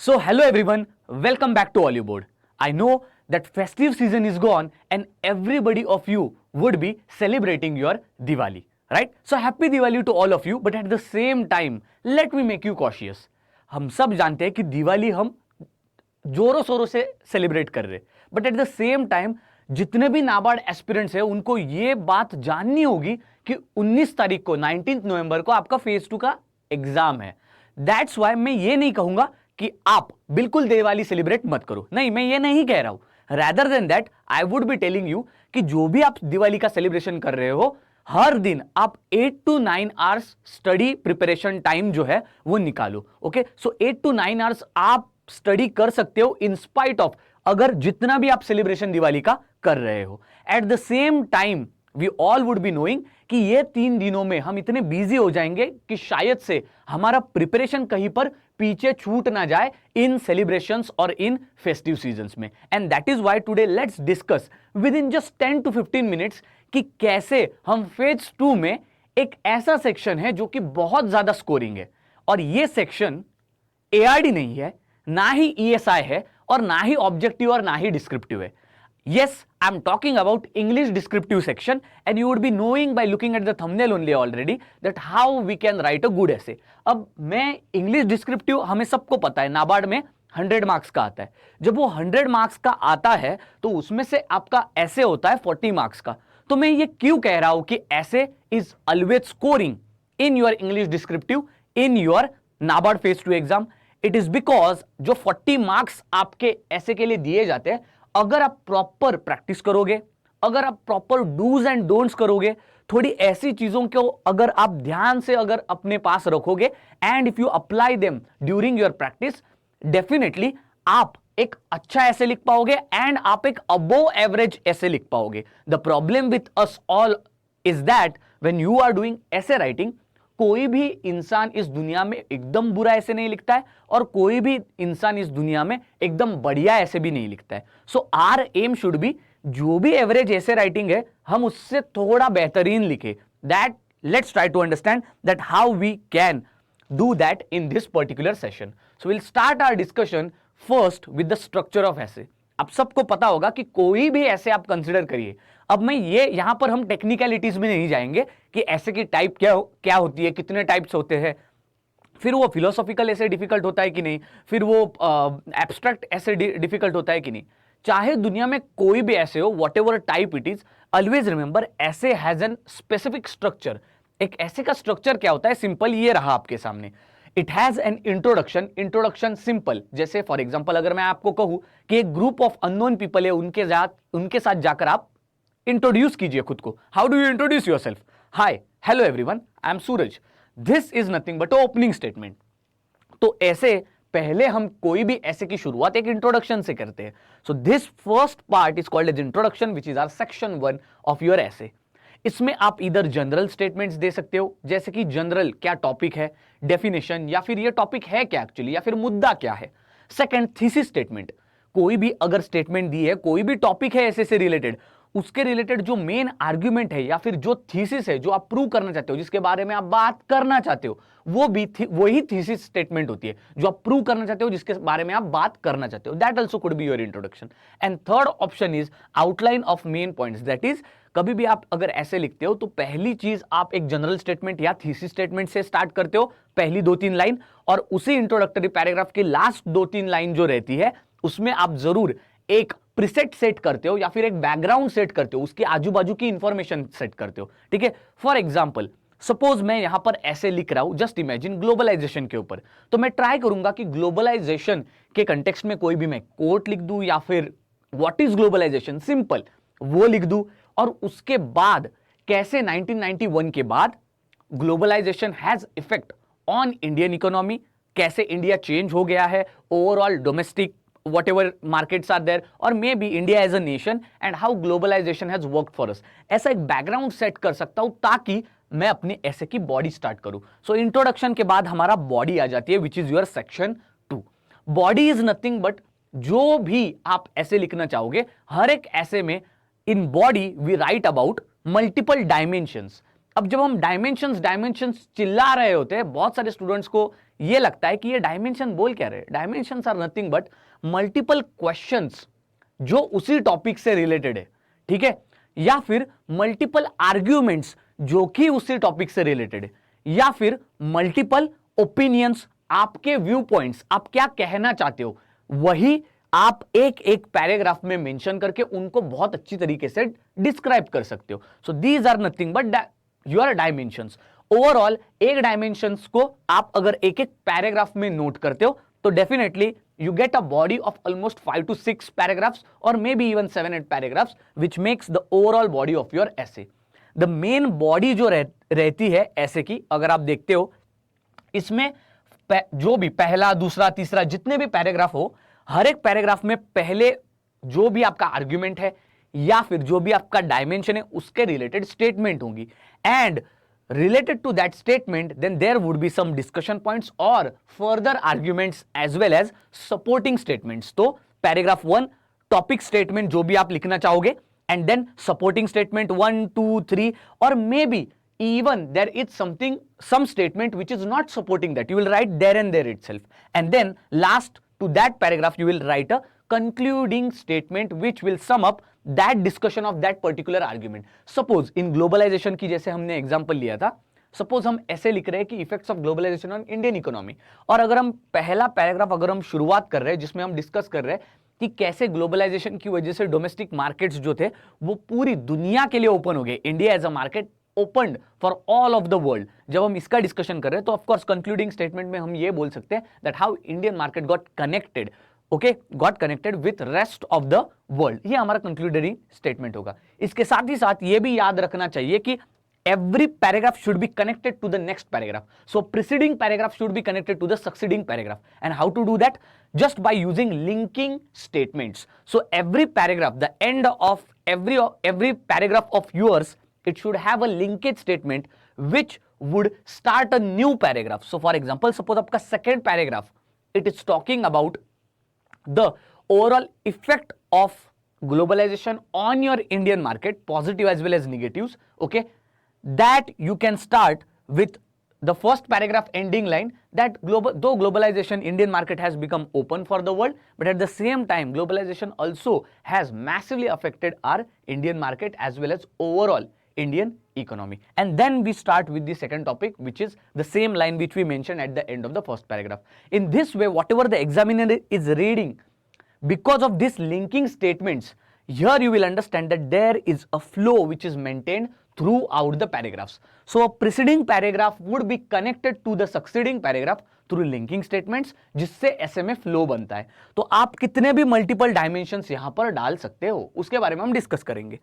So, hello everyone, welcome back to Hollywood. I know that festive season is gone and everybody of you would be celebrating your Diwali, right? So, happy Diwali to all of you, but at the same time, let me make you cautious. हम सब जानते हैं कि दिवाली हम जोरों शोरों से celebrate कर रहे, but at the same time जितने भी नाबार्ड एस्पिरेंट्स हैं उनको ये बात जाननी होगी कि 19 तारीख को 19 नवंबर को आपका फेज 2 का एग्जाम है. दैट्स वाई मैं ये नहीं कहूंगा कि आप बिल्कुल दिवाली सेलिब्रेट मत करो, नहीं, मैं ये नहीं कह रहा हूं. Rather than that I would be telling you कि जो भी आप दिवाली का सेलिब्रेशन कर रहे हो, हर दिन आप 8 to 9 hours study preparation time जो है वो निकालो. ओके, सो 8 to 9 आवर्स आप स्टडी कर सकते हो इन स्पाइट ऑफ अगर जितना भी आप सेलिब्रेशन दिवाली का कर रहे हो. At the same time we all would be knowing कि ये 3 दिनों में हम इतने बिजी हो जाएंगे कि शायद से हमारा प्रिपरेशन कहीं पर पीछे छूट ना जाए इन सेलिब्रेशंस और इन फेस्टिव सीजन्स में. And that is why today let's discuss with in just 10 to 15 minutes कि कैसे हम फेज 2 में एक ऐसा सेक्शन है जो कि बहुत ज्यादा स्कोरिंग है, और ये सेक्शन एआरडी नहीं है, ना ही ईएसआई है, और ना ही ऑब्जेक्टिव और ना ही डिस्क्रिप्टिव है. Yes, I'm talking about English descriptive section, and you would be knowing by looking at the thumbnail only already that how we can write a good essay. अब मैं English descriptive हमें सबको पता है नाबार्ड में 100 मार्क्स का आता है. जब वो 100 मार्क्स का आता है तो उसमें से आपका ऐसे होता है 40 मार्क्स का. तो मैं ये क्यों कह रहा हूं कि ऐसे is always scoring in your English descriptive in your NABARD phase 2 exam. It is because जो 40 मार्क्स आपके ऐसे के लिए दिए जाते हैं, अगर आप प्रॉपर प्रैक्टिस करोगे, अगर आप प्रॉपर डूज एंड डोंट्स करोगे, थोड़ी ऐसी चीजों को अगर आप ध्यान से अगर अपने पास रखोगे, and if you apply them during your practice, definitely आप एक अच्छा ऐसे लिख पाओगे एंड आप एक अबोव एवरेज ऐसे लिख पाओगे. The problem with us all is that when you are doing essay writing, कोई भी इंसान इस दुनिया में एकदम बुरा ऐसे नहीं लिखता है और कोई भी इंसान इस दुनिया में एकदम बढ़िया ऐसे भी नहीं लिखता है. सो आर एम शुड बी जो भी एवरेज ऐसे राइटिंग है हम उससे थोड़ा बेहतरीन लिखे. That let's try to understand that how we can do that in this particular session. So will start our discussion first with the structure of essay. आप सबको पता होगा कि कोई भी ऐसे आप कंसिडर करिए. अब मैं ये यहां पर हम टेक्निकलिटीज में नहीं जाएंगे कि ऐसे की टाइप क्या होती है, कितने टाइप्स होते हैं, फिर वो फिलोसॉफिकल ऐसे डिफिकल्ट होता है कि नहीं, फिर वो एब्स्ट्रैक्ट ऐसे डिफिकल्ट होता है कि नहीं. चाहे दुनिया में कोई भी ऐसे हो, what ever type it is, always remember ऐसे हैज एन स्पेसिफिक स्ट्रक्चर. एक ऐसे का स्ट्रक्चर क्या होता है? सिंपल ये रहा आपके सामने. It has an introduction simple. जैसे फॉर एग्जाम्पल अगर मैं आपको कहूं कि एक ग्रुप ऑफ अननोन पीपल है, उनके साथ जाकर आप इंट्रोड्यूस कीजिए खुद को. How do you introduce yourself? Hi, hello everyone, I am Suraj. This is nothing but opening statement. तो ऐसे पहले हम कोई भी ऐसे की शुरुआत एक इंट्रोडक्शन से करते हैं. So this first part is called as introduction, which is our section 1 of your essay. इसमें आप इधर जनरल स्टेटमेंट्स दे सकते हो, जैसे कि जनरल क्या टॉपिक है, डेफिनेशन, या फिर ये टॉपिक है क्या एक्चुअली, या फिर मुद्दा क्या है. Second, thesis statement. कोई भी अगर स्टेटमेंट दी है, कोई भी टॉपिक है ऐसे से रिलेटेड, उसके रिलेटेड जो मेन आर्ग्यूमेंट है या फिर जो थीसिस है जो आप प्रूव करना चाहते हो, जिसके बारे में आप बात करना चाहते हो, वो भी वही थीसिस स्टेटमेंट होती है जो आप प्रूव करना चाहते हो, जिसके बारे में आप बात करना चाहते हो. That also could be your introduction. And third option is outline of main points. That is कभी भी आप अगर ऐसे लिखते हो तो पहली चीज आप एक जनरल स्टेटमेंट या थीसिस स्टेटमेंट से स्टार्ट करते हो, पहली 2-3 लाइन, और उसी इंट्रोडक्टरी पैराग्राफ की लास्ट 2-3 लाइन जो रहती है उसमें आप जरूर एक प्रीसेट सेट करते हो या फिर एक बैकग्राउंड सेट करते हो, उसके आजू बाजू की इंफॉर्मेशन सेट करते हो. ठीक है, फॉर एग्जाम्पल सपोज मैं यहां पर ऐसे लिख रहा हूं, जस्ट इमेजिन ग्लोबलाइजेशन के ऊपर, तो मैं ट्राई करूंगा कि ग्लोबलाइजेशन के कंटेक्स्ट में कोई भी मैं कोट लिख दूं या फिर व्हाट इज ग्लोबलाइजेशन सिंपल वो लिख दूं, और उसके बाद कैसे 1991 के बाद globalisation has effect on Indian economy, कैसे इंडिया चेंज हो गया है, overall domestic whatever markets are there, or maybe India as a nation, and how globalization has worked for us. ऐसा एक बैकग्राउंड सेट कर सकता हूं ताकि मैं अपने ऐसे की बॉडी स्टार्ट करूं. सो इंट्रोडक्शन के बाद हमारा बॉडी आ जाती है, which is your section 2. Body is nothing but जो भी आप ऐसे लिखना चाहोगे, हर एक ऐसे में in body we write about multiple dimensions. अब जब हम डायमेंशंस चिल्ला रहे होते हैं, बहुत सारे स्टूडेंट्स को ये लगता है कि ये डायमेंशन बोल क्या रहे, dimensions are nothing but multiple questions जो उसी टॉपिक से रिलेटेड है, ठीक है, या फिर मल्टीपल आर्ग्यूमेंट्स जो कि उसी टॉपिक से रिलेटेड है, या फिर मल्टीपल ओपिनियंस, आपके व्यू पॉइंट्स, आप क्या कहना चाहते हो वही आप एक एक पैराग्राफ में मेंशन करके उनको बहुत अच्छी तरीके से डिस्क्राइब कर सकते हो. So these are nothing but your dimensions. Overall एक डायमेंशंस को आप अगर एक एक पैराग्राफ में नोट करते हो तो definitely you get a body of almost 5 to 6 paragraphs or maybe even 7-8 paragraphs which makes the overall body of your essay. The main body जो रहती है ऐसे की, अगर आप देखते हो इसमें जो भी पहला दूसरा तीसरा जितने भी पैराग्राफ हो, हर एक पैराग्राफ में पहले जो भी आपका आर्ग्यूमेंट है या फिर जो भी आपका डायमेंशन है उसके रिलेटेड स्टेटमेंट होंगी, and related to that statement then there would be some discussion points or further arguments as well as supporting statements. तो paragraph 1 topic statement जो भी आप लिखना चाहोगे, and then supporting statement 1 2 3 or maybe even there is some statement which is not supporting that, you will write there and there itself, and then last to that paragraph you will write a concluding statement which will sum up that discussion of that particular argument. Suppose in globalization की जैसे हमने example लिया था, suppose हम ऐसे लिख रहे हैं कि effects of globalisation on Indian economy, और अगर हम पहला पैराग्राफ अगर हम शुरुआत कर रहे हैं जिसमें हम डिस्कस कर रहे हैं कि कैसे ग्लोबलाइजेशन की वजह से डोमेस्टिक मार्केट्स जो थे वो पूरी दुनिया के लिए ओपन हो गए, India as a market open for all of the world, जब हम इसका डिस्कशन कर रहे हैं तो ऑफकोर्स कंक्लूडिंग स्टेटमेंट में हम ये बोल सकते हैं that how Indian market got connected, okay, got connected with rest of the world. ये हमारा कंक्लूडरी स्टेटमेंट होगा. इसके साथ ही साथ ये भी याद रखना चाहिए कि every paragraph should be connected to the next paragraph. So preceding paragraph should be connected to the succeeding paragraph. And how to do that? Just by using linking statements. So every paragraph, the end of every paragraph of yours, it should have a linkage statement which would start a new paragraph. So for example, suppose आपका second paragraph, it is talking about the overall effect of globalization on your Indian market, positive as well as negatives, okay, that you can start with the first paragraph ending line that though globalization, Indian market has become open for the world, but at the same time globalization also has massively affected our Indian market as well as overall Indian economy. And then we start with the second topic, which is the same line which we mentioned at the end of the first paragraph. In this way, whatever the examiner is reading, because of these linking statements, here you will understand that there is a flow which is maintained throughout the paragraphs. So a preceding paragraph would be connected to the succeeding paragraph through linking statements, जिससे ऐसे में flow बनता है. तो आप कितने भी multiple dimensions यहां पर डाल सकते हो उसके बारे में हम डिस्कस करेंगे.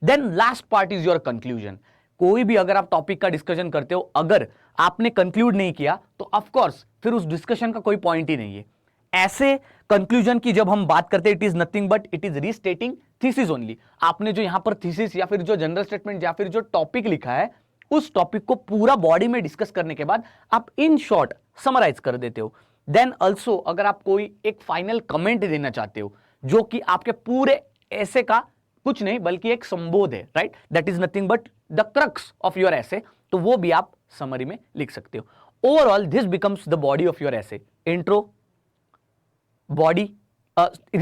Then last part is your conclusion. कोई भी अगर आप टॉपिक का डिस्कशन करते हो, अगर आपने कंक्लूड नहीं किया तो ऑफकोर्स फिर उस डिस्कशन का कोई पॉइंट ही नहीं है. ऐसे कंक्लूजन की जब हम बात करते हैं, it is nothing but it is restating thesis only. आपने जो यहां पर थीसिस या फिर जो जनरल स्टेटमेंट या फिर जो टॉपिक लिखा है उस टॉपिक को पूरा बॉडी में डिस्कस करने के बाद आप इन शॉर्ट समराइज कर देते हो. देन ऑल्सो अगर आप कोई एक फाइनल कमेंट देना चाहते हो जो कि आपके पूरे ऐसे का कुछ नहीं बल्कि एक संबोध है, right, that is nothing but the crux of your ऐसे, तो वो भी आप समरी में लिख सकते हो. Overall this becomes the body of your essay. Intro, body,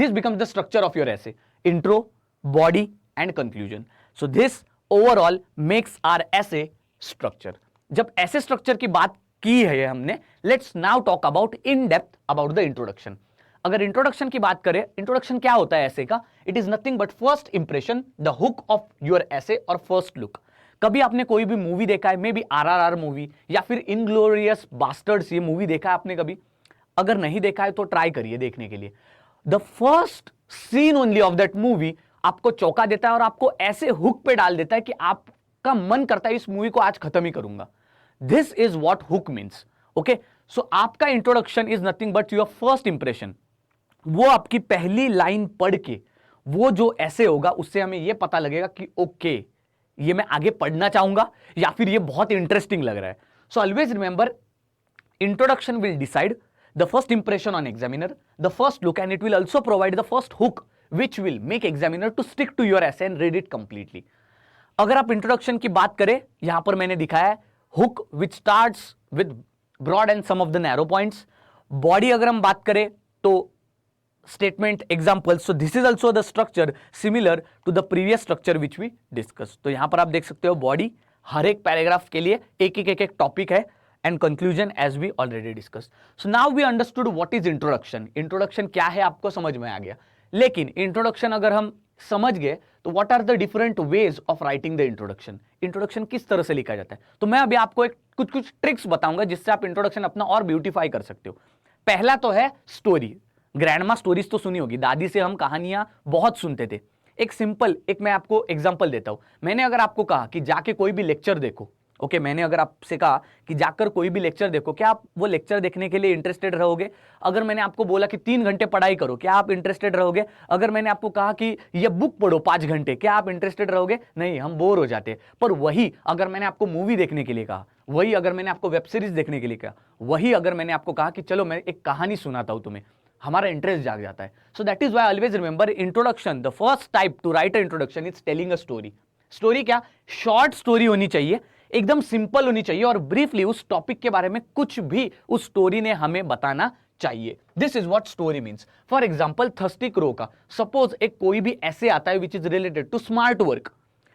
this becomes the structure of your essay: intro, body and conclusion. So this overall makes our essay structure. जब ऐसे स्ट्रक्चर की बात की है हमने, let's now talk about in depth about the introduction. अगर introduction की बात करें, इंट्रोडक्शन क्या होता है ऐसे का? It is nothing but first impression, the hook of your ऐसे और फर्स्ट लुक. कभी आपने कोई भी मूवी देखा है, मे बी RRR मूवी या फिर इनग्लोरियस बास्टर्ड्स, ये मूवी देखा है आपने कभी? अगर नहीं देखा है तो ट्राई करिए देखने के लिए. The first seen only of that movie आपको चौंका देता है और आपको ऐसे हुक पे डाल देता है कि आपका मन करता है इस मूवी को आज खत्म ही करूंगा. This is what hook means. Okay, so आपका introduction is nothing but your first impression. वो आपकी पहली लाइन पढ़ के वो जो ऐसे होगा उससे हमें ये पता लगेगा कि ओके ये मैं आगे पढ़ना चाहूंगा या फिर ये बहुत इंटरेस्टिंग लग रहा है. So always remember, introduction will decide the first impression on examiner, the first look, and it will also provide the first hook which will make examiner to stick to your essay and read it completely. अगर आप introduction की बात करें, यहां पर मैंने दिखाया है hook which starts with broad and some of the narrow points. Body अगर हम बात करें तो statement example, so this is also the structure similar to the previous structure which we discuss. तो यहां पर आप देख सकते हो बॉडी, हर एक पैराग्राफ के लिए एक टॉपिक है, and conclusion as we already discuss. So now we understood what is introduction. Introduction क्या है आपको समझ में आ गया, लेकिन इंट्रोडक्शन अगर हम समझ गए तो what are the different ways of writing the introduction. Introduction किस तरह से लिखा जाता है, तो मैं अभी आपको कुछ ट्रिक्स बताऊंगा जिससे आप इंट्रोडक्शन अपना और ब्यूटीफाई कर सकते हो। पहला तो है स्टोरी। ग्रैंडमा स्टोरीज तो सुनी होगी, दादी से हम कहानियां बहुत सुनते थे। एक मैं आपको एग्जांपल देता हूं। मैंने अगर आपको कहा कि जाके कोई भी लेक्चर देखो, ओके, मैंने अगर आपसे कहा कि जाकर कोई भी लेक्चर देखो, क्या आप वो लेक्चर देखने के लिए इंटरेस्टेड रहोगे? अगर मैंने आपको बोला कि 3 घंटे पढ़ाई करो, क्या आप इंटरेस्टेड रहोगे? अगर मैंने आपको कहा कि ये बुक पढ़ो 5 घंटे, क्या आप इंटरेस्टेड रहोगे? नहीं, हम बोर हो जाते। पर वही अगर मैंने आपको मूवी देखने के लिए कहा, वही अगर मैंने आपको वेब सीरीज देखने के लिए कहा, वही अगर मैंने आपको कहा कि चलो मैं एक कहानी सुनाता हूं तुम्हें, हमारा इंटरेस्ट जाग जाता है। So that is why always remember introduction, the first type two write a introduction is telling a story. Story क्या? शॉर्ट स्टोरी होनी चाहिए, एकदम सिंपल होनी चाहिए, और ब्रीफली उस टॉपिक के बारे में कुछ भी उस स्टोरी ने हमें बताना चाहिए। This is what story means. For example thirsty crow का सपोज एक कोई भी ऐसे आता है which is related to smart work,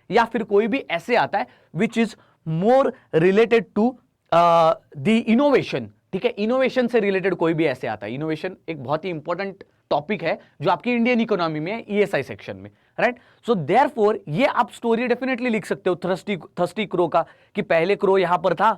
या फिर कोई भी ऐसे आता है which is more related to the innovation. ठीक है, इनोवेशन से रिलेटेड कोई भी ऐसे आता है। इनोवेशन एक बहुत ही इंपॉर्टेंट टॉपिक है जो आपकी इंडियन इकोनॉमी में ईएसआई सेक्शन में, राइट। सो देयरफॉर ये आप स्टोरी डेफिनेटली लिख सकते हो थर्स्टी क्रो का, कि पहले क्रो यहां पर था,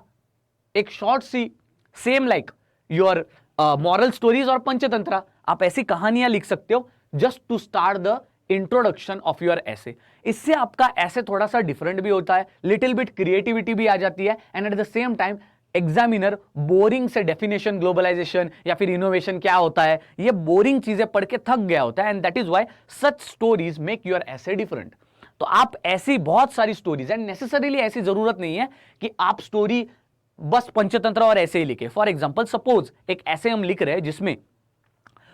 एक शॉर्ट सी, same like your moral stories और पंचतंत्रा। आप ऐसी कहानियां लिख सकते हो just to start the introduction of your essay. इससे आपका ऐसे थोड़ा सा डिफरेंट भी होता है, लिटिल बिट क्रिएटिविटी भी आ जाती है, and eight the same time examiner boring से डेफिनेशन, ग्लोबलाइजेशन या फिर इनोवेशन क्या होता है, ये बोरिंग चीजें पढ़ के थक गया होता है, and that is why such stories make your ऐसे डिफरेंट। तो आप ऐसी बहुत सारी स्टोरीज, एंड नेसेसरीली ऐसी जरूरत नहीं है कि आप स्टोरी बस पंचतंत्र और ऐसे ही लिखे। फॉर एग्जाम्पल सपोज एक ऐसे हम लिख रहे हैं जिसमें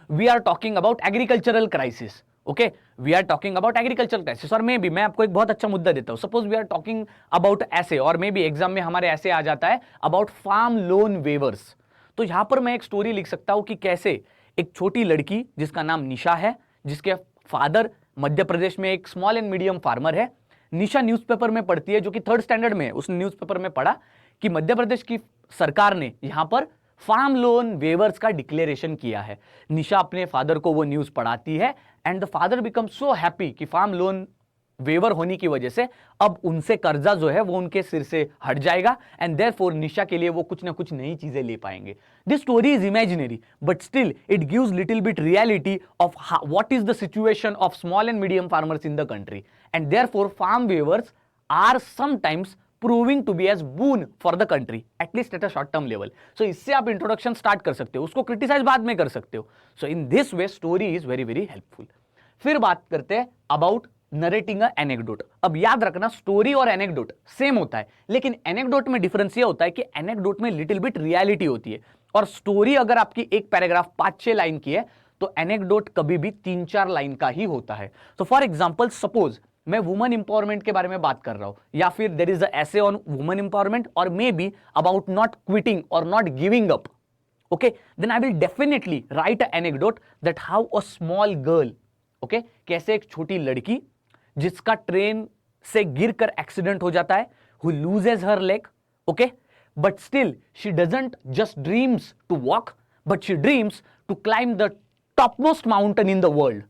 we are talking about agricultural crisis, okay, we are talking about agriculture crisis, और मे बी मैं आपको एक बहुत अच्छा मुद्दा देता हूं। Suppose we are talking about essay, और मे बी एग्जाम में हमारे ऐसे आ जाता है अबाउट फार्म लोन वेवर्स। तो यहां पर मैं एक स्टोरी लिख सकता हूं कि कैसे एक छोटी लड़की जिसका नाम निशा है, जिसके फादर मध्य प्रदेश में एक स्मॉल एंड मीडियम फार्मर है। निशा न्यूज़पेपर में पढ़ती है, जो कि 3rd स्टैंडर्ड में है। उसने न्यूज़पेपर में पढ़ा कि मध्य प्रदेश की सरकार ने यहां पर फार्म लोन वेवर्स का डिक्लेरेशन किया है। निशा अपने फादर को वो न्यूज पढ़ाती है, and the father become so happy कि फार्म लोन वेवर होने की वजह से अब उनसे कर्जा जो है वो उनके सिर से हट जाएगा, एंड देयरफॉर निशा के लिए वो कुछ ना कुछ नई चीजें ले पाएंगे। This story is imaginary but still it gives little bit reality of what is the situation of small and medium farmers in the country, and therefore farm waivers are sometimes proving to be as boon for the country, at least at a short term level. So इससे आप introduction start कर सकते हो, उसको criticise बाद में कर सकते हो। So in this way story is very very helpful. फिर बात करते हैं अबाउट नरेटिंग अ एनेक्डोट। अब याद रखना स्टोरी और एनेक्डोट सेम होता है, लेकिन एनेक्डोट में डिफरेंस ये होता है कि एनेक्डोट में लिटिल बिट रियलिटी होती है, और स्टोरी अगर आपकी एक पैराग्राफ 5-6 लाइन की है तो एनेक्डोट कभी भी 3-4 लाइन का ही होता है। तो फॉर एग्जाम्पल सपोज मैं वुमन इंपावरमेंट के बारे में बात कर रहा हूं, या फिर there is a essay on woman empowerment, और may be about not quitting और not giving up, okay, then I will definitely write an anecdote that how a small girl, okay, कैसे एक छोटी लड़की जिसका ट्रेन से गिरकर एक्सीडेंट हो जाता है, who loses her leg, okay, but still she doesn't just dreams to walk, but she dreams to climb the topmost mountain in the world,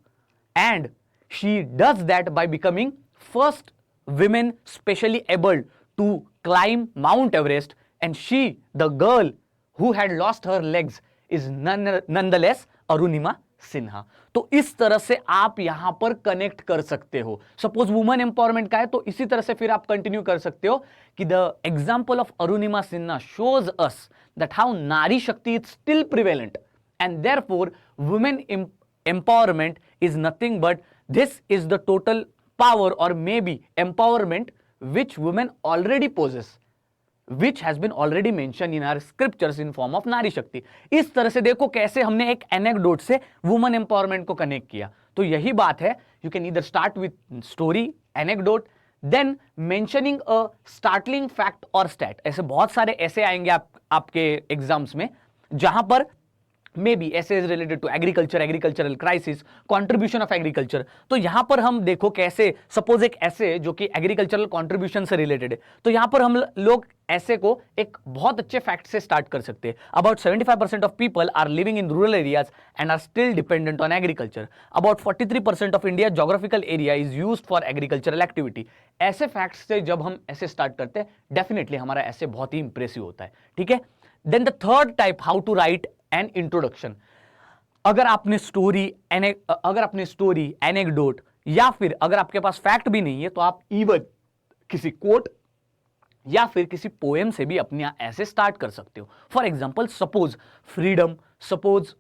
and she does that by becoming first women specially able to climb Mount Everest, and she, the girl who had lost her legs, is nonetheless Arunima Sinha. तो इस तरह से आप यहां पर connect कर सकते हो। सपोज वुमन एम्पावरमेंट का है तो इसी तरह से फिर आप कंटिन्यू कर सकते हो कि the example of Arunima Sinha shows us that how नारी शक्ति is still prevalent, and therefore women empowerment is nothing but this is the total power or maybe empowerment which women already possess, which has been already mentioned in our scriptures in form of नारी शक्ति। इस तरह से देखो कैसे हमने एक anecdote से वुमन एम्पावरमेंट को कनेक्ट किया। तो यही बात है, you can either start with story, anecdote, then mentioning a startling fact और स्टैट, ऐसे बहुत सारे ऐसे आएंगे आपके एग्जाम्स में जहां पर may be essay is related to agriculture, agricultural crisis, contribution of agriculture. तो यहां पर हम देखो कैसे, सपोज एक ऐसे जो कि एग्रीकल्चरल कंट्रीब्यूशन से रिलेटेड है, तो यहां पर हम लोग ऐसे को एक बहुत अच्छे फैक्ट से स्टार्ट कर सकते हैं। About 75% of people are living in rural areas and are still dependent on agriculture. About 43% of India geographical area is used for agricultural activity. ऐसे फैक्ट्स से जब हम ऐसे स्टार्ट करते हैं, डेफिनेटली हमारा ऐसे बहुत ही इंप्रेसिव होता है, ठीक है। Then the third type, how to write an introduction. अगर आपने स्टोरी, एनेक्डोट, या फिर अगर आपके पास फैक्ट भी नहीं है, तो आप इवन किसी कोट या फिर किसी पोएम से भी अपने ऐसे स्टार्ट कर सकते हो। For example, suppose freedom, suppose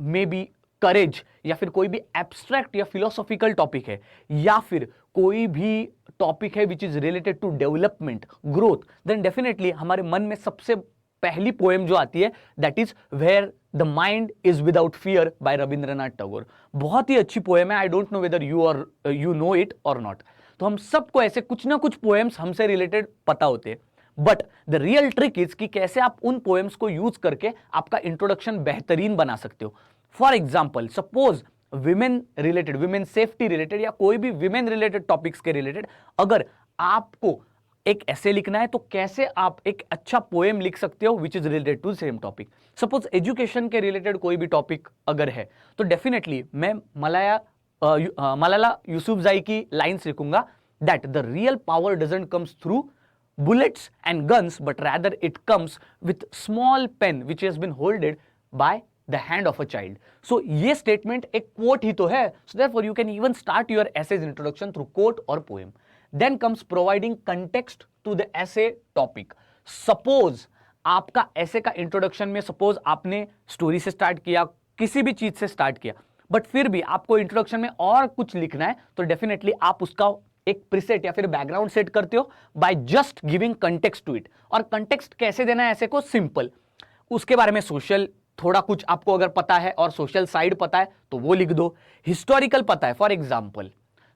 maybe courage, या फिर कोई भी एब्स्ट्रैक्ट या फिलोसॉफिकल टॉपिक है, या फिर कोई भी टॉपिक है which is related to development, growth, then definitely हमारे मन में सबसे पहली पोएम जो आती है, that is where the mind is without fear by Rabindranath Tagore. बहुत ही अच्छी पोएम है, I don't know whether you know it और नॉट। तो हम सबको ऐसे कुछ ना कुछ पोएम्स हमसे रिलेटेड पता होते हैं, but the real trick is कि कैसे आप उन पोएम्स को यूज करके आपका इंट्रोडक्शन बेहतरीन बना सकते हो। For example, suppose women related, women safety related, या कोई भी विमेन रिलेटेड टॉपिक्स के रिलेटेड अगर आपको एक ऐसे लिखना है, तो कैसे आप एक अच्छा पोएम लिख सकते हो which is related to same topic. Suppose education के रिलेटेड कोई भी टॉपिक अगर है, तो डेफिनेटली मैं मलाला यूसुफजई की लाइन्स लिखूंगा, that the real power doesn't comes through bullets and guns, but rather it comes with small pen which has been holded by the hand of a child. So ये statement एक quote ही तो है, so therefore you can even start your essay's introduction through quote or poem. Then comes providing context to the essay topic. Suppose आपका essay का introduction में suppose आपने story से start किया, किसी भी चीज से start किया, बट फिर भी आपको इंट्रोडक्शन में और कुछ लिखना है, तो डेफिनेटली आप उसका एक प्रीसेट या फिर बैकग्राउंड सेट करते हो by just giving context to it. और कंटेक्स्ट कैसे देना है ऐसे को? सिंपल, उसके बारे में सोशल थोड़ा कुछ आपको अगर पता है और सोशल साइड पता है तो वो लिख दो। हिस्टोरिकल पता है, फॉर एग्जांपल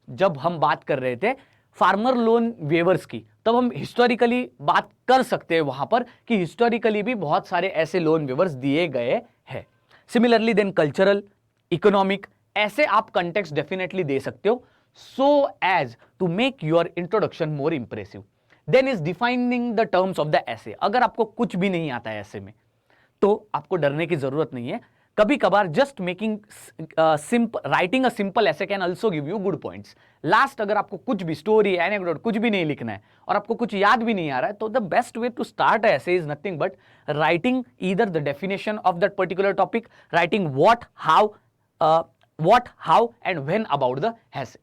जब हम बात कर रहे थे फार्मर लोन वेवर्स की, तब हम हिस्टोरिकली बात कर सकते हैं वहां पर कि हिस्टोरिकली भी बहुत सारे ऐसे लोन वेवर्स दिए गए हैं। सिमिलरली देन कल्चरल, इकोनॉमिक, ऐसे आप कंटेक्स्ट डेफिनेटली दे सकते हो so as to make your introduction more impressive. Then is defining the terms of the essay. अगर आपको कुछ भी नहीं आता है ऐसे में, तो आपको डरने की जरूरत नहीं है। कभी कभार just making writing a simple essay can also give you good points. Last अगर आपको कुछ भी स्टोरी, एनेक्डोट कुछ भी नहीं लिखना है और आपको कुछ याद भी नहीं आ रहा है, तो the best way to start essay is nothing but writing either the definition of that particular topic, writing what, how and when about the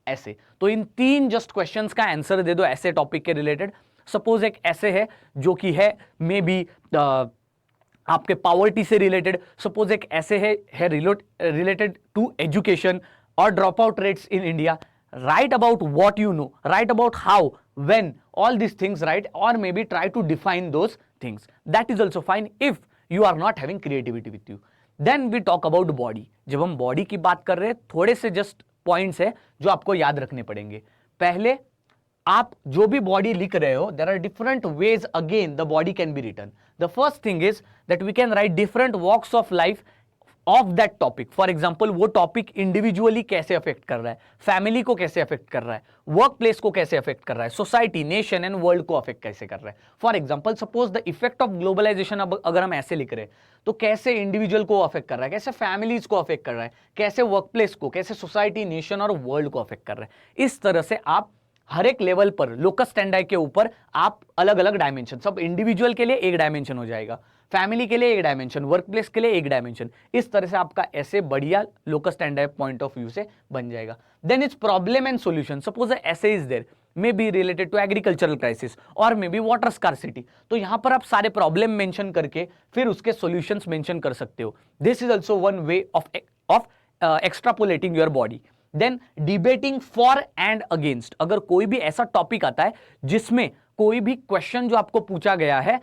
essay. तो इन तीन जस्ट क्वेश्चंस का आंसर दे दो ऐसे टॉपिक के रिलेटेड। सपोज एक essay है जो कि है मे बी आपके पॉवर्टी से रिलेटेड, सपोज एक ऐसे है रिलेटेड टू एजुकेशन और drop out rates in India. Write about what you know, write about how, when, all this things, right, और may be try to define those things. That is also fine if you are not having creativity with you. Then we talk about body. जब हम body की बात कर रहे हैं, थोड़े से जस्ट पॉइंट्स है जो आपको याद रखने पड़ेंगे। पहले, आप जो भी बॉडी लिख रहे हो, there are different ways again the body can be written. The first thing is that we can write different walks of life of that topic. For example, वो टॉपिक इंडिविजुअली कैसे अफेक्ट कर रहा है, family को कैसे affect कर रहा है, वर्क प्लेस को कैसे अफेक्ट कर रहा है, सोसाइटी, नेशन एंड वर्ल्ड को अफेक्ट कैसे कर रहा है। For example, suppose the effect of globalisation अगर हम ऐसे लिख रहे हैं, तो कैसे इंडिविजुअल को अफेक्ट कर रहा है, कैसे फैमिलीज को अफेक्ट कर रहा है, कैसे वर्क प्लेस को, कैसे सोसाइटी, नेशन और वर्ल्ड को अफेक्ट कर रहा है। इस तरह से आप हर एक लेवल पर लोकस स्टैंडर्ड के ऊपर आप अलग अलग डायमेंशन, सब इंडिविजुअल के लिए एक डायमेंशन हो जाएगा, फैमिली के लिए एक डायमेंशन, वर्क प्लेस के लिए एक डायमेंशन। इस तरह से आपका ऐसे बढ़िया locus standard point of view से बन जाएगा। Then it's problem and solution. Suppose essay is there, maybe related to agricultural crisis और मे बी वाटर स्कार्सिटी, तो यहां पर आप सारे प्रॉब्लम मेंशन करके फिर उसके सॉल्यूशंस मेंशन कर सकते हो। This is also one way of extrapolating your body. Then debating for and against. अगर कोई भी ऐसा टॉपिक आता है जिसमें कोई भी क्वेश्चन जो आपको पूछा गया है,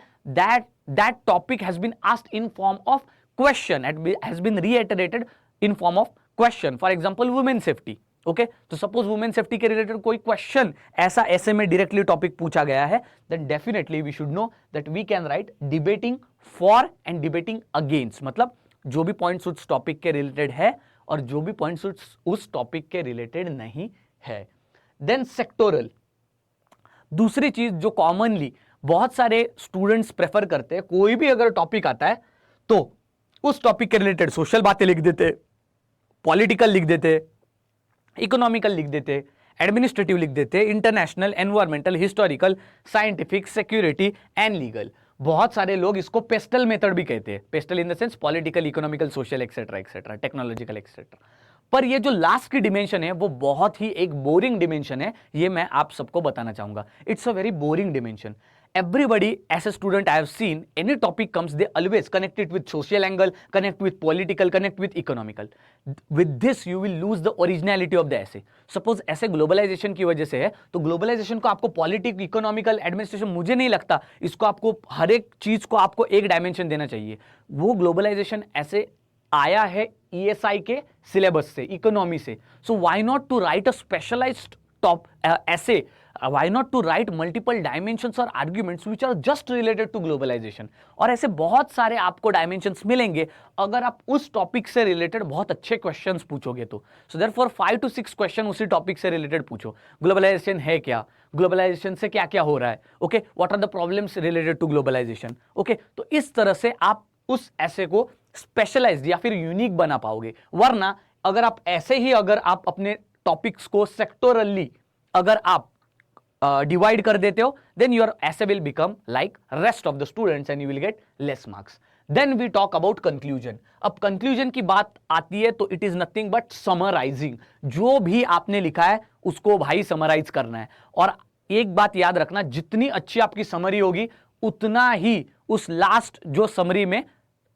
that topic has been asked in form of question, has been reiterated in form of question. For example, women safety. Okay, तो सपोज वुमेन सेफ्टी के रिलेटेड कोई क्वेश्चन ऐसा ऐसे में डायरेक्टली टॉपिक पूछा गया है, then definitely we should know that we can write debating for and debating against, मतलब जो भी पॉइंट्स उस टॉपिक के रिलेटेड है और जो भी पॉइंट्स उस टॉपिक के रिलेटेड नहीं है। देन सेक्टोरल, दूसरी चीज जो कॉमनली बहुत सारे स्टूडेंट्स प्रेफर करते हैं, कोई भी अगर टॉपिक आता है तो उस टॉपिक के रिलेटेड सोशल बातें लिख देते, पॉलिटिकल लिख देते, इकोनॉमिकल लिख देते, एडमिनिस्ट्रेटिव लिख देते, international, environmental, historical, scientific, security and legal. बहुत सारे लोग इसको पेस्टल मेथड भी कहते हैं, pastel in the sense political, economical, social etcetera etcetera, technological etcetera. पर ये जो लास्ट की डिमेंशन है वो बहुत ही एक बोरिंग डिमेंशन है, ये मैं आप सबको बताना चाहूंगा। It's a very boring dimension. Everybody, as a student, I have seen any topic comes, they always connect it with social angle, connect with political, connect with economical. With this, you will lose the originality of the essay. Suppose ऐसे globalisation की वजह से है, तो globalisation को आपको politic, economical, administration, मुझे नहीं लगता इसको आपको हर एक चीज को आपको एक डायमेंशन देना चाहिए। वो ग्लोबलाइजेशन ऐसे आया है ESI के सिलेबस से, इकोनॉमी से। So why not to write a specialised top essay, why not to write multiple dimensions or arguments which are just related to globalization? और ऐसे बहुत सारे आपको dimensions मिलेंगे अगर आप उस टॉपिक से रिलेटेड बहुत अच्छे क्वेश्चंस पूछोगे तो। सो देयरफॉर 5 to 6 क्वेश्चन उसी टॉपिक से रिलेटेड पूछो। ग्लोबलाइजेशन है क्या, ग्लोबलाइजेशन से क्या क्या हो रहा है, okay, what are the problems related to globalisation, okay. तो इस तरह से आप उस ऐसे को स्पेशलाइज्ड या फिर यूनिक बना पाओगे। वरना अगर आप ऐसे ही अगर आप अपने टॉपिक्स को सेक्टोरली अगर आप डिवाइड कर देते हो, then your essay will become like rest of the students and you will get less marks. Then we talk about conclusion. अब conclusion की बात आती है तो it is nothing but summarizing. जो भी आपने लिखा है उसको भाई summarize करना है। और एक बात याद रखना, जितनी अच्छी आपकी समरी होगी उतना ही उस लास्ट जो समरी में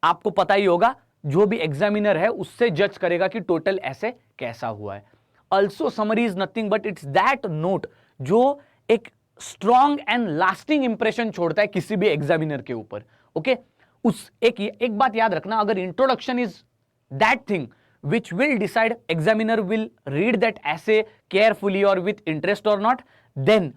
आपको पता ही होगा, जो भी एग्जामिनर है उससे जज करेगा कि टोटल ऐसे कैसा हुआ है। Also summary is nothing but it's that note जो एक स्ट्रॉन्ग एंड लास्टिंग इंप्रेशन छोड़ता है किसी भी एग्जामिनर के ऊपर, ओके। उस एक बात याद रखना, अगर introduction is that thing which will decide examiner will read that essay carefully or with interest or not, then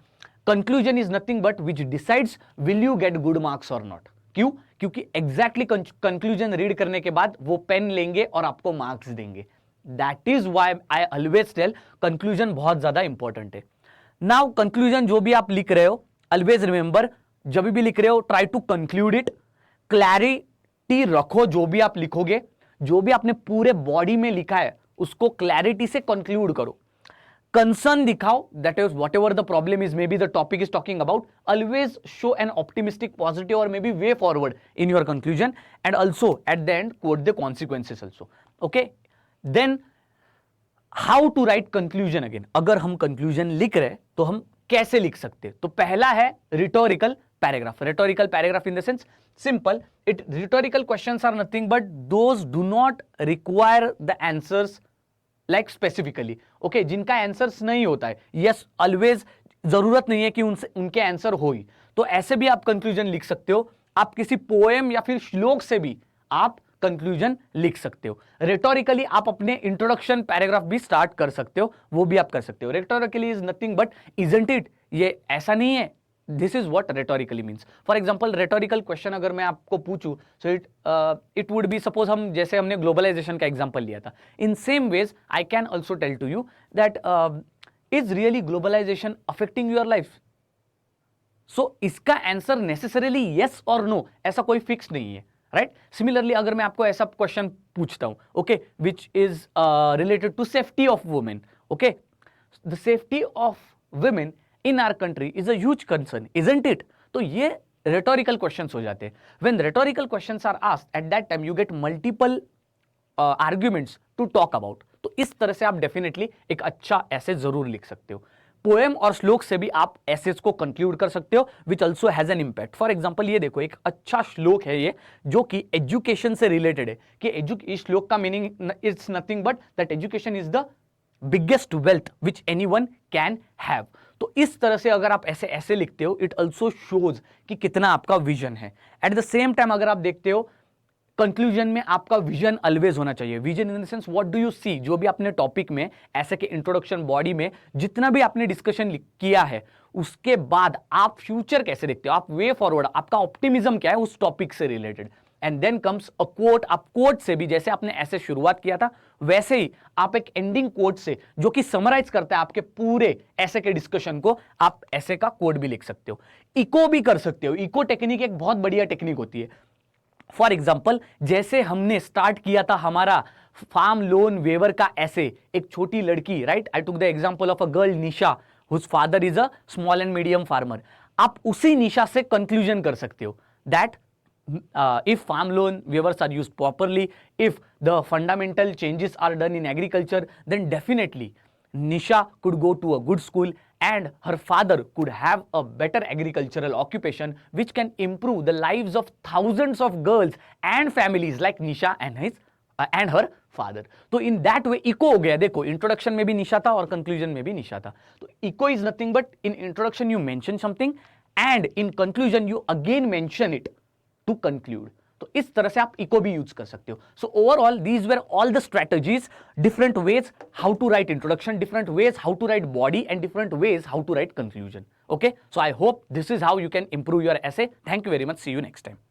conclusion is nothing but which decides will you get good marks or not. क्यों? क्योंकि exactly conclusion read करने के बाद वो pen लेंगे और आपको marks देंगे। That is why I always tell conclusion बहुत ज्यादा इंपॉर्टेंट है। नाउ कंक्लूजन जो भी आप लिख रहे हो, ऑलवेज रिमेंबर, जब भी लिख रहे हो try to conclude it, clarity रखो। जो भी आप लिखोगे, जो भी आपने पूरे बॉडी में लिखा है उसको क्लैरिटी से कंक्लूड करो। कंसर्न दिखाओ, that is whatever the problem is, maybe the topic is talking about, always show an optimistic, positive और may be way forward in your conclusion, and also at the end quote the consequences also, okay. Then how to write conclusion again, अगर हम conclusion लिख रहे तो हम कैसे लिख सकते? तो पहला है rhetorical paragraph. Rhetorical paragraph in the sense simple, it rhetorical questions are nothing but those do not require the answers like specifically, okay, जिनका आंसर्स नहीं होता है। यस, ऑलवेज जरूरत नहीं है कि उनके आंसर हो ही, तो ऐसे भी आप कंक्लूजन लिख सकते हो। आप किसी पोएम या फिर श्लोक से भी आप कंक्लूजन लिख सकते हो। रेटोरिकली आप अपने इंट्रोडक्शन पैराग्राफ भी स्टार्ट कर सकते हो, वो भी आप कर सकते हो। Rhetorically is nothing but isn't it, ये ऐसा नहीं है, this is what rhetorically means. For example, rhetorical question अगर मैं आपको पूछूं, so it would be, suppose हम जैसे हमने ग्लोबलाइजेशन का एग्जाम्पल लिया था, in same ways I can also tell to you that is really globalisation affecting your life? So इसका आंसर नेसेसरीली यस और नो ऐसा कोई फिक्स नहीं है, राइट। सिमिलरली अगर मैं आपको ऐसा क्वेश्चन पूछता हूं, okay, which is related to safety of women, okay, the safety of women in our country is a huge concern, isn't it? तो ये rhetorical questions हो जाते हैं। When rhetorical questions are asked, at that time you get multiple arguments to talk about. तो इस तरह से आप definitely एक अच्छा ऐसे जरूर लिख सकते हो। पोएम और श्लोक से भी आप ऐसेस को कंक्लूड कर सकते हो, which also has an impact. For example, ये देखो एक अच्छा श्लोक है ये, जो कि एजुकेशन से रिलेटेड है, कि इस श्लोक का meaning it's nothing but that education is the biggest wealth which anyone can have. तो इस तरह से अगर आप ऐसे ऐसे लिखते हो, इट ऑल्सो शोज कि कितना आपका विजन है। एट द सेम टाइम अगर आप देखते हो कंक्लूजन में आपका विजन ऑलवेज होना चाहिए। Vision in the sense what do you see, जो भी आपने टॉपिक में ऐसे के इंट्रोडक्शन बॉडी में जितना भी आपने डिस्कशन किया है, उसके बाद आप फ्यूचर कैसे देखते हो, आप वे फॉरवर्ड, आपका ऑप्टिमिज्म क्या है उस टॉपिक से related. And then comes a quote, आप कोट से भी जैसे आपने ऐसे शुरुआत किया था वैसे ही आप एक एंडिंग कोट से जो कि समराइज करता है आपके पूरे ऐसे के डिस्कशन को, आप ऐसे का कोट भी लिख सकते हो, इको भी कर सकते हो। इको टेक्निक एक बहुत बढ़िया टेक्निक होती है। फॉर एग्जाम्पल जैसे हमने स्टार्ट किया था हमारा फार्म लोन वेवर का ऐसे, एक छोटी लड़की, right, I took the example of a girl Nisha whose father is a small and medium farmer. आप उसी निशा से कंक्लूजन कर सकते हो that if farm loan waivers are used properly, if the fundamental changes are done in agriculture, then definitely Nisha could go to a good school and her father could have a better agricultural occupation which can improve the lives of thousands of girls and families like Nisha and her father. तो in that way eco हो गया। देखो introduction में भी निशा था और conclusion में भी निशा था। तो echo is nothing but in introduction you mention something and in conclusion you again mention it to conclude. तो इस तरह से आप इको भी यूज कर सकते हो। So overall these were all the strategies, different ways how to write introduction, different ways how to write body and different ways how to write conclusion. Okay, so I hope this is how you can improve your essay. Thank you very much. See you next time.